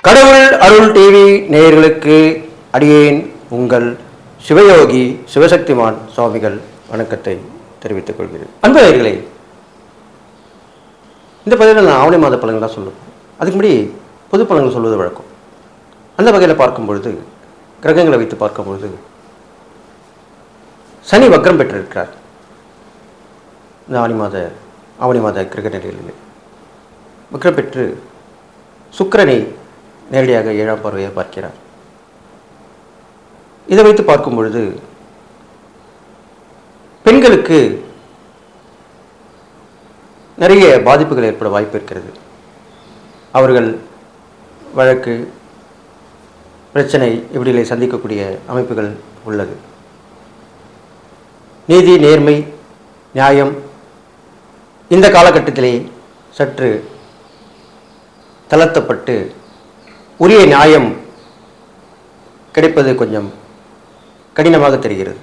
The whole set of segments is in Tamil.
கடவுள் அருள் டிவி நேயர்களுக்கு அடியேன் உங்கள் சிவயோகி சிவசக்திமான் சுவாமிகள் வணக்கத்தை தெரிவித்துக் கொள்கிறேன். அன்பு நேயர்களே, இந்த பதிவில் நான் ஆவணி மாத பலன்கள் தான் சொல்லுவேன். அதுக்கு முன்னாடி பொது பலன்கள் சொல்வது வழக்கம். அந்த வகையில் பார்க்கும் பொழுது, கிரகங்களை வைத்து பார்க்கும் பொழுது, சனி வக்ரம் பெற்றிருக்கிறார். இந்த ஆவணி மாத கிரக நிலைகளில் வக்ரம் பெற்று சுக்கிரனை நேரடியாக 7ஆம் பார்வையை பார்க்கிறார். இதை வைத்து பார்க்கும் பொழுது பெண்களுக்கு நிறைய பாதிப்புகள் ஏற்பட வாய்ப்பு இருக்கிறது. அவர்கள் வழக்கு பிரச்சனை இப்படிகளை சந்திக்கக்கூடிய அமைப்புகள் உள்ளது. நீதி, நேர்மை, நியாயம் இந்த காலகட்டத்திலே சற்று தளர்த்தப்பட்டு உரிய நியாயம் கிடைப்பது கொஞ்சம் கடினமாக தெரிகிறது.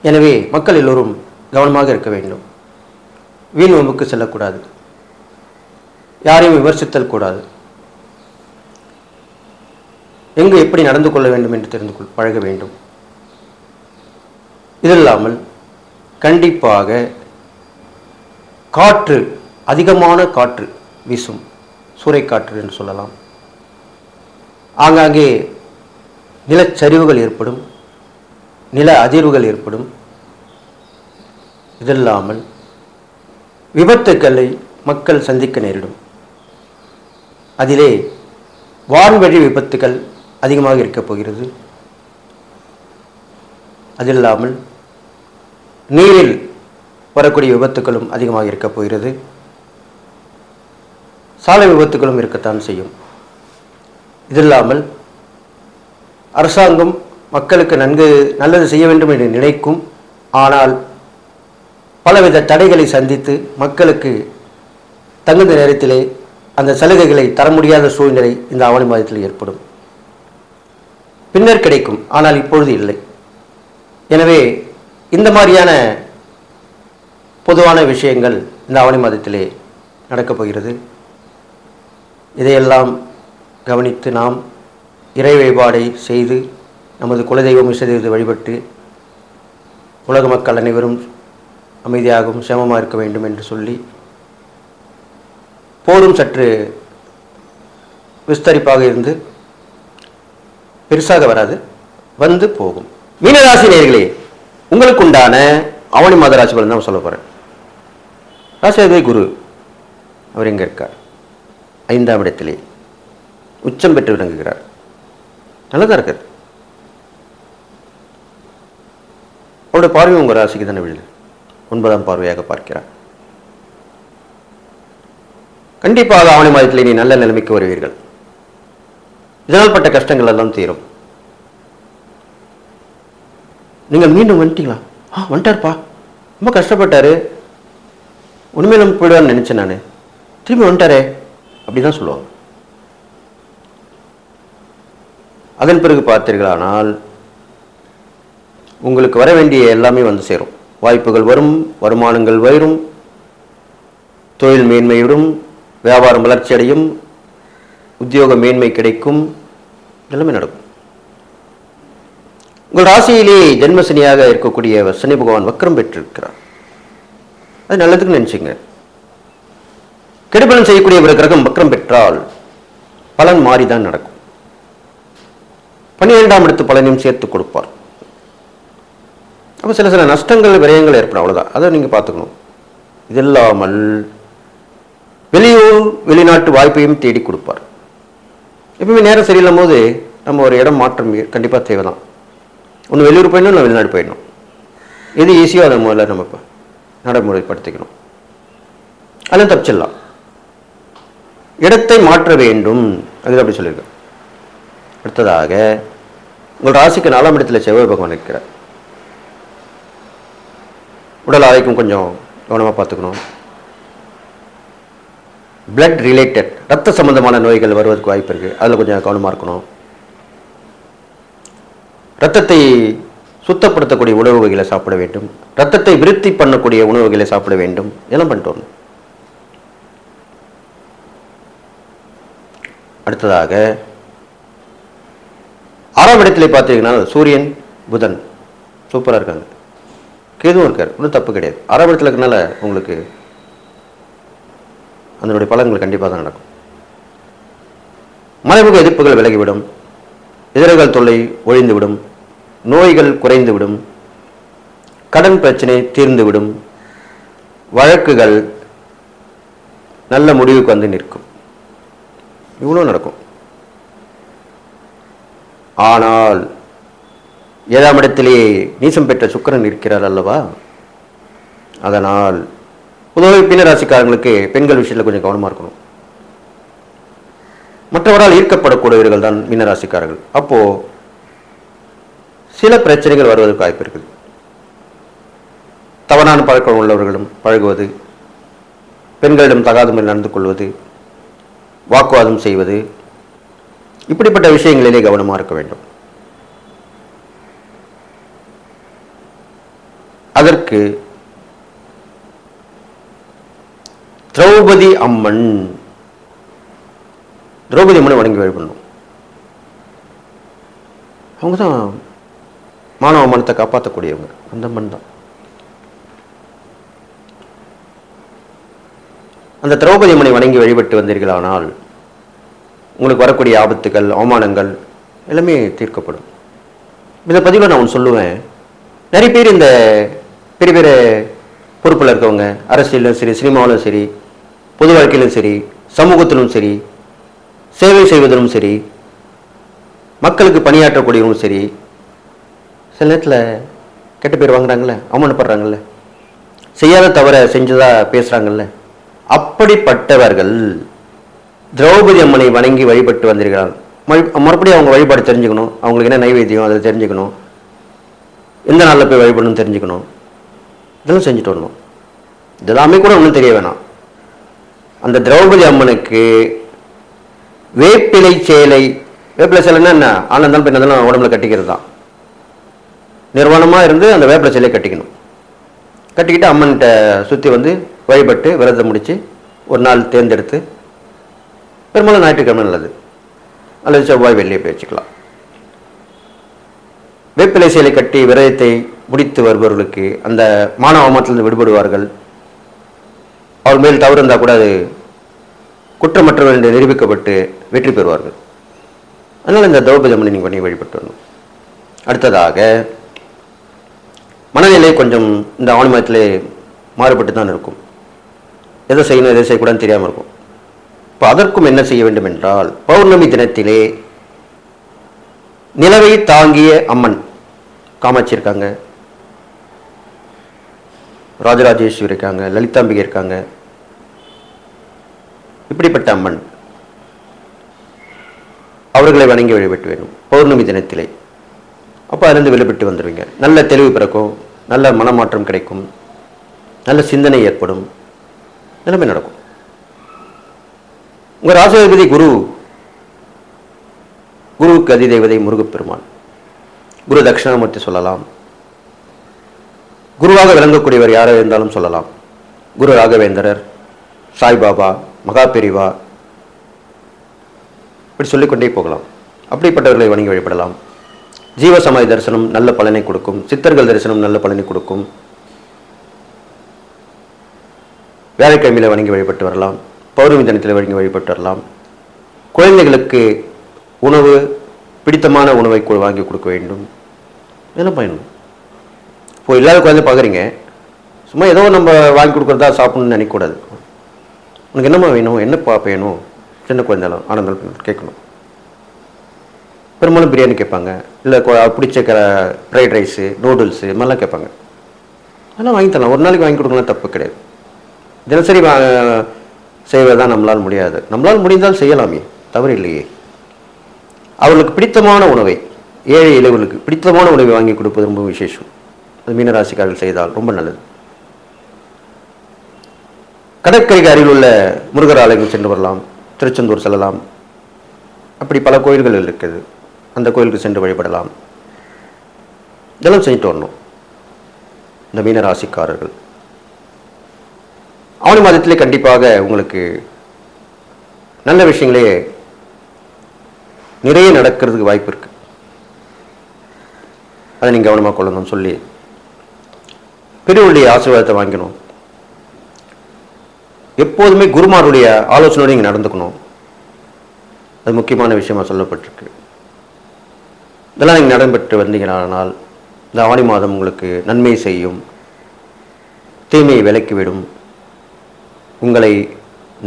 எனவே மக்கள் எல்லோரும் கவனமாக இருக்க வேண்டும். வீண் வம்புக்கு செல்லக்கூடாது. யாரையும் விமர்சித்தல் கூடாது. எங்கு எப்படி நடந்து கொள்ள வேண்டும் என்று தெரிந்து பழக வேண்டும். இதில்லாமல் கண்டிப்பாக காற்று, அதிகமான காற்று வீசும், சூறைக்காற்று என்று சொல்லலாம். ஆங்காங்கே நிலச்சரிவுகள் ஏற்படும், நில அதிர்வுகள் ஏற்படும். இதில்லாமல் விபத்துக்களை மக்கள் சந்திக்க நேரிடும். அதிலே வான்வழி விபத்துக்கள் அதிகமாக இருக்கப் போகிறது. அதில்லாமல் நீரில் வரக்கூடிய விபத்துக்களும் அதிகமாக இருக்கப் போகிறது. சாலை விபத்துக்களும் இருக்கத்தான் செய்யும். இதில்லாமல் அரசாங்கம் மக்களுக்கு நல்லது செய்ய வேண்டும் என்று நினைக்கும். ஆனால் பலவித தடைகளை சந்தித்து மக்களுக்கு தகுந்த நேரத்திலே அந்த சலுகைகளை தர முடியாத சூழ்நிலை இந்த ஆவணி மாதத்தில் ஏற்படும். பின்னர் கிடைக்கும், ஆனால் இப்பொழுது இல்லை. எனவே இந்த மாதிரியான பொதுவான விஷயங்கள் இந்த ஆவணி மாதத்திலே நடக்கப் போகிறது. இதையெல்லாம் கவனித்து நாம் இறை வழிபாடை செய்து நமது குலதெய்வம் இஷ்டதெய்வத்தை வழிபட்டு உலக மக்கள் அனைவரும் அமைதியாகவும் சேமமாக இருக்க வேண்டும் என்று சொல்லி, போரும் சற்று விஸ்தரிப்பாக இருந்து பெருசாக வராது, வந்து போகும். மீனராசி நேயர்களே, உங்களுக்கு உண்டான ஆவணி மாத ராசி பலன் தான் சொல்ல போகிறேன். ராசியாதிபதி குரு, அவர் எங்கே இருக்கார்? 5ஆம் இடத்திலே உச்சம் பெற்று விளங்குகிறார். நல்லதாக இருக்கார். அவருடைய பார்வை உங்கள் ராசிக்கு தானே விழுது. 9ஆம் பார்வையாக பார்க்கிறார். கண்டிப்பாக ஆவணி மாதத்தில் நீ நல்ல நிலைமைக்கு வருவீர்கள். இதனால் பட்ட கஷ்டங்கள் எல்லாம் தீரும். நீங்கள் மீண்டும் வந்துட்டீங்களா? வந்துட்டார்ப்பா, ரொம்ப கஷ்டப்பட்டாரு, உண்மையில போயிடுவான்னு நினைச்சேன் நான், திரும்பி வந்துட்டாரே அப்படிதான் சொல்லுவாங்க. அதன் பிறகு பார்த்தீர்களானால் உங்களுக்கு வர வேண்டிய எல்லாமே வந்து சேரும். வாய்ப்புகள் வரும், வருமானங்கள் வரும், தொழில் மேன்மையுடன், வியாபாரம் வளர்ச்சி அடையும், உத்தியோக மேன்மை கிடைக்கும், எல்லாமே நடக்கும். உங்கள் ராசியிலே ஜென்மசனியாக இருக்கக்கூடிய சனி பகவான் வக்ரம் பெற்றிருக்கிறார். அது நல்லதுக்கு நினைச்சுங்க. கெடுபலன் செய்யக்கூடிய ஒரு கிரகம் வக்ரம் பெற்றால் பலன் மாறிதான் நடக்கும். 12ஆம் இடத்து பலனையும் சேர்த்து கொடுப்பார். அப்போ சில நஷ்டங்கள், விரயங்கள் ஏற்படும், அவ்வளோதான். அதை நீங்கள் பார்த்துக்கணும். இது இல்லாமல் வெளியூர் வெளிநாட்டு வாய்ப்பையும் தேடி கொடுப்பார். எப்பவுமே நேரம் சரியில்லும் போது நம்ம ஒரு இடம் மாற்றம் கண்டிப்பாக தேவைதான். ஒன்று வெளியூர் போயிடணும், இல்லை வெளிநாடு போயிடணும். எது ஈஸியோ அதை முதல்ல நம்ம இப்போ நடைமுறைப்படுத்திக்கணும். அதெல்லாம் தப்பிச்சிடலாம். இடத்தை மாற்ற வேண்டும், அது அப்படி சொல்லியிருக்கேன். அடுத்ததாக உங்கள் ராசிக்கு 4ஆம் இடத்துல செவ்வாய் பகவான் இருக்கிறார். உடல் ஆரோக்கியம் கொஞ்சம் கவனமாக பார்த்துக்கணும். பிளட் ரிலேட்டட், ரத்த சம்பந்தமான நோய்கள் வருவதற்கு வாய்ப்பு இருக்குது. அதில் கொஞ்சம் கவனமாக இருக்கணும். ரத்தத்தை சுத்தப்படுத்தக்கூடிய உணவு வகைகளை சாப்பிட வேண்டும். ரத்தத்தை விருத்தி பண்ணக்கூடிய உணவு வகைகளை சாப்பிட வேண்டும். எல்லாம் பண்ணிட்டு வரணும். அடுத்ததாக 6ஆம் இடத்துல பார்த்தீங்கன்னா சூரியன் புதன் சூப்பராக இருக்காங்க, கேதுவும் இருக்கார், ஒன்றும் தப்பு கிடையாது. 6ஆம் இடத்துல இருக்கனால உங்களுக்கு அதனுடைய பலன்கள் கண்டிப்பாக தான் நடக்கும். மறைமுக எதிர்ப்புகள் விலகிவிடும், எதிரிகள் தொல்லை ஒழிந்துவிடும், நோய்கள் குறைந்துவிடும், கடன் பிரச்சனை தீர்ந்துவிடும், வழக்குகள் நல்ல முடிவுக்கு வந்து நிற்கும். இவ்வளோ நடக்கும். ஆனால் 7ஆம் இடத்திலேயே நீசம் பெற்ற சுக்கிரன் இருக்கிறார் அல்லவா, அதனால் பொதுவாக மீனராசிக்காரங்களுக்கு பெண்கள் விஷயத்தில் கொஞ்சம் கவனமாக இருக்கணும். மற்றவரால் ஈர்க்கப்படக்கூடியவர்கள் தான் மீனராசிக்காரர்கள். அப்போ சில பிரச்சனைகள் வருவதற்கு வாய்ப்பு இருக்குது. தவறான பழக்கம் உள்ளவர்களும் பழகுவது, பெண்களிடம் தகாத முறையில் நடந்து கொள்வது, வாக்குவாதம் செய்வது, இப்படிப்பட்ட விஷயங்களிலே கவனமாக இருக்க வேண்டும். அதற்கு திரௌபதி அம்மன் வணங்கி வழிபடணும். அவங்க தான் மானவ மனத்தை காப்பாற்றக்கூடியவங்க, அந்த அம்மன் தான். அந்த திரௌபதி அம்மனை வணங்கி வழிபட்டு வந்தீர்களானால் உங்களுக்கு வரக்கூடிய ஆபத்துகள், அவமானங்கள் எல்லாமே தீர்க்கப்படும். இதை பதிவில் நான் ஒன்று சொல்லுவேன். நிறைய பேர் இந்த பெரிய பெரிய பொறுப்பில் இருக்கவங்க, அரசியலும் சரி, சினிமாவிலும் சரி, பொது வாழ்க்கையிலும் சரி, சமூகத்திலும் சரி, சேவை செய்வதிலும் சரி, மக்களுக்கு பணியாற்றக்கூடியவங்களும் சரி, சில நேரத்தில் கெட்ட பேர் வாங்குறாங்கல்ல, அவமானப்படுறாங்கல்ல, செய்யாத தவிர செஞ்சதா பேசுகிறாங்கல்ல, அப்படிப்பட்டவர்கள் திரௌபதி அம்மனை வணங்கி வழிபட்டு வந்திருக்கிறார்கள். மறுபடியும் அவங்க வழிபாடு தெரிஞ்சுக்கணும், அவங்களுக்கு என்ன நைவேத்தியம் அதை தெரிஞ்சுக்கணும், எந்த நாளில் போய் வழிபடணும்னு தெரிஞ்சுக்கணும், இதெல்லாம் செஞ்சுட்டு வரணும். இதெல்லாமே கூட ஒன்றும் தெரிய வேணாம். அந்த திரௌபதி அம்மனுக்கு வேப்பிலை சேலை, வேப்பிலை சேலைன்னா என்ன, ஆனந்தாலும் பெண்ணாலும் உடம்புல கட்டிக்கிறது தான். நிர்வாணமாக இருந்து அந்த வேப்பிலை சேலையை கட்டிக்கணும். கட்டிக்கிட்டு அம்மன்கிட்ட சுற்றி வந்து வழிபட்டு விரதம் முடித்து ஒரு நாள் தேர்ந்தெடுத்து, பெரும்பாலும் ஞாயிற்றுக்கிழமை நல்லது, அல்லது செவ்வாய் வெள்ளியை பேச்சுக்கலாம். வேப்பிலை சேலை கட்டி விரதத்தை முடித்து வருபவர்களுக்கு அந்த மான அவமானத்திலிருந்து விடுபடுவார்கள். அவர் மேல் தவறு இருந்தால் கூட அது குற்றமற்றவர் என்று நிரூபிக்கப்பட்டு வெற்றி பெறுவார்கள். அதனால் இந்த திரௌபதி அம்மனை நீங்கள் பண்ணி வழிபட்டு வரணும். அடுத்ததாக மனநிலை கொஞ்சம் இந்த ஆவணி மாதத்திலே மாறுபட்டு தான் இருக்கும். எதை செய்யணும் எதை செய்யக்கூடாதுன்னு தெரியாமல் இருக்கும். இப்போ அதற்கும் என்ன செய்ய வேண்டும் என்றால், பௌர்ணமி தினத்திலே நிலவை தாங்கிய அம்மன் காமாட்சி இருக்காங்க, ராஜராஜேஸ்வரி இருக்காங்க, லலிதாம்பிகை இருக்காங்க, இப்படிப்பட்ட அம்மன் அவர்களை வணங்கி வழிபட்டு வேணும் பௌர்ணமி தினத்திலே. அப்போ அதிலிருந்து வெளிப்பட்டு வந்துடுவீங்க. நல்ல தெளிவு பிறக்கும், நல்ல மனமாற்றம் கிடைக்கும், நல்ல சிந்தனை ஏற்படும், எல்லாமே நடக்கும். உங்கள் ராசாதிபதி குரு, குருவுக்கு அதிதேவதை முருகப்பெருமான், குரு தட்சிணாமூர்த்தி சொல்லலாம். குருவாக விளங்கக்கூடியவர் யாராக இருந்தாலும் சொல்லலாம். குரு ராகவேந்திரர், சாய்பாபா, மகாபெரிவா, இப்படி சொல்லிக்கொண்டே போகலாம். அப்படிப்பட்டவர்களை வணங்கி வழிபடலாம். ஜீவசமாதி தரிசனம் நல்ல பலனை கொடுக்கும். சித்தர்கள் தரிசனம் நல்ல பலனை கொடுக்கும். வியாழக்கிழமையில வணங்கி வழிபட்டு வரலாம். பௌர்ணமி தினத்தில் வணங்கி வழிபட்டு வரலாம். குழந்தைகளுக்கு உணவு, பிடித்தமான உணவை வாங்கி கொடுக்க வேண்டும். இதெல்லாம் பயணம். இப்போ இல்லாத குழந்தை பார்க்குறீங்க, சும்மா ஏதோ நம்ம வாங்கி கொடுக்குறதா சாப்பிடணும்னு நினைக்கக்கூடாது. உனக்கு என்னம்மா வேணும், என்னப்பா வேணும், சின்ன குழந்தைலாம் ஆனந்தாலும் கேட்கணும். பெரும்பாலும் பிரியாணி கேட்பாங்க, இல்லை பிடிச்ச ஃப்ரைட் ரைஸு, நூடுல்ஸு இது மாதிரிலாம் கேட்பாங்க. அதெல்லாம் வாங்கி தரலாம். ஒரு நாளைக்கு வாங்கி கொடுக்கலாம், தப்பு கிடையாது. தினசரி செய்வதுதான் நம்மளால் முடியாது. நம்மளால் முடிந்தால் செய்யலாமே, தவறு இல்லையே. அவர்களுக்கு பிடித்தமான உணவை, ஏழை இளைவர்களுக்கு பிடித்தமான உணவை வாங்கி கொடுப்பது ரொம்ப விசேஷம். அது மீனராசிக்காரர்கள் செய்தால் ரொம்ப நல்லது. கடற்கரைக்கு அருகில் உள்ள முருகர் ஆலயங்கள் சென்று வரலாம். திருச்செந்தூர் செல்லலாம். அப்படி பல கோயில்கள் இருக்குது, அந்த கோயிலுக்கு சென்று வழிபடலாம். இதெல்லாம் செஞ்சுட்டு வரணும் இந்த மீனராசிக்காரர்கள். ஆவணி மாதத்திலே கண்டிப்பாக உங்களுக்கு நல்ல விஷயங்களே நிறைய நடக்கிறதுக்கு வாய்ப்பு இருக்கு. அதை நீங்கள் கவனமாக கொள்ளணும்னு சொல்லி பெரியவருடைய ஆசீர்வாதத்தை வாங்கிக்கணும். எப்போதுமே குருமாருடைய ஆலோசனையோடு நீங்கள் நடந்துக்கணும். அது முக்கியமான விஷயமாக சொல்லப்பட்டிருக்கு. இதெல்லாம் நீங்கள் நடைபெற்று வந்தீங்களானால் இந்த ஆடி மாதம் உங்களுக்கு நன்மை செய்யும், தீமையை விலக்கிவிடும், உங்களை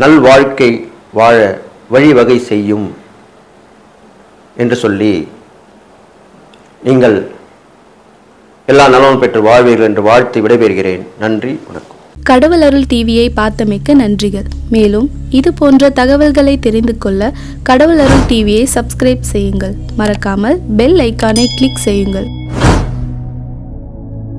நல் வாழ்க்கை வாழ வழிவகை செய்யும் என்று சொல்லி நீங்கள் எல்லா நலமும் பெற்று வாழ்வீர்கள் என்று வாழ்த்து விடைபெறுகிறேன். நன்றி, வணக்கம். கடவுள் அருள் டிவியை பார்த்தமைக்கு நன்றிகள். மேலும் இது போன்ற தகவல்களை தெரிந்து கொள்ள கடவுள் அருள் டிவியை சப்ஸ்கிரைப் செய்யுங்கள். மறக்காமல் பெல் ஐக்கானை கிளிக் செய்யுங்கள்.